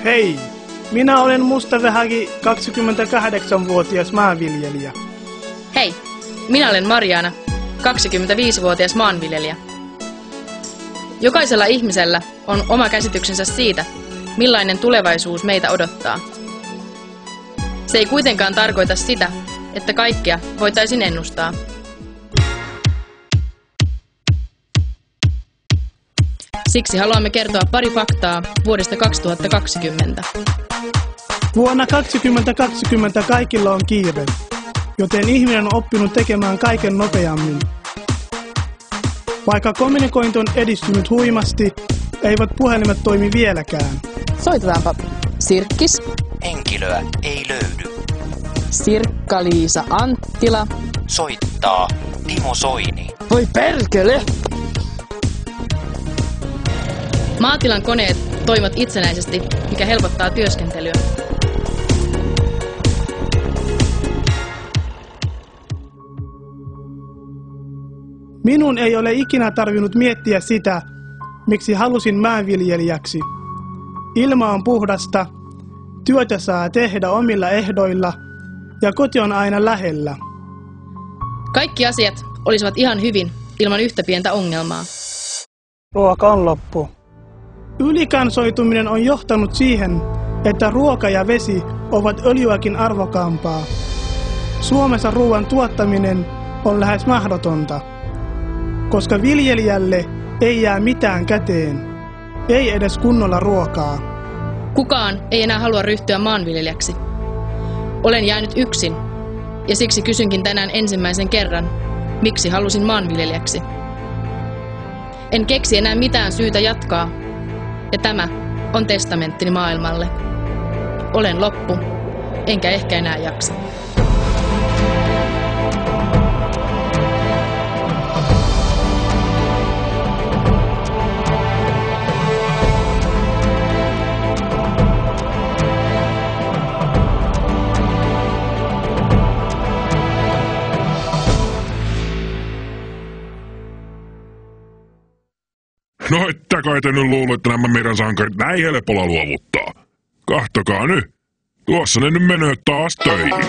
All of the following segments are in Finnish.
Hei, minä olen Mustavähäki 28-vuotias maanviljelijä. Hei, minä olen Mariana, 25-vuotias maanviljelijä. Jokaisella ihmisellä on oma käsityksensä siitä, millainen tulevaisuus meitä odottaa. Se ei kuitenkaan tarkoita sitä, että kaikkea voitaisiin ennustaa. Siksi haluamme kertoa pari faktaa vuodesta 2020. Vuonna 2020 kaikilla on kiire, joten ihminen on oppinut tekemään kaiken nopeammin. Vaikka kommunikointi on edistynyt huimasti, eivät puhelimet toimi vieläkään. Soitetaanpa. Sirkkis. Henkilöä ei löydy. Sirkka-Liisa Anttila. Soittaa Timo Soini. Voi perkele! Maatilan koneet toimivat itsenäisesti, mikä helpottaa työskentelyä. Minun ei ole ikinä tarvinnut miettiä sitä, miksi halusin maanviljelijäksi. Ilma on puhdasta, työtä saa tehdä omilla ehdoilla ja koti on aina lähellä. Kaikki asiat olisivat ihan hyvin ilman yhtä pientä ongelmaa. Ruoka on loppu. Ylikansoituminen on johtanut siihen, että ruoka ja vesi ovat öljyäkin arvokkaampaa. Suomessa ruoan tuottaminen on lähes mahdotonta, koska viljelijälle ei jää mitään käteen, ei edes kunnolla ruokaa. Kukaan ei enää halua ryhtyä maanviljelijäksi. Olen jäänyt yksin, ja siksi kysynkin tänään ensimmäisen kerran, miksi halusin maanviljelijäksi. En keksi enää mitään syytä jatkaa, ja tämä on testamenttini maailmalle. Olen loppu, enkä ehkä enää jaksa. No että kai te nyt luulet, että nämä meidän sankarit näin helpolla luovuttaa. Kahtokaa nyt. Tuossa ne nyt menee taas töihin.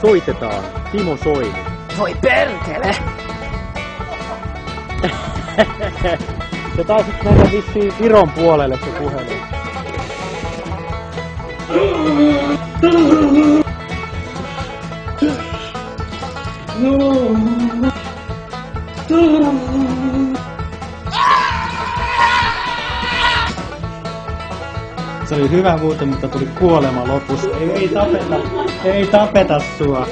Soitetaan Timo Soini. Voi perkele! Se taisi mennä vissiin Viron puolelle se puhelin. Se oli hyvä huuto, mutta tuli kuolema lopussa. Ei tapeta sua.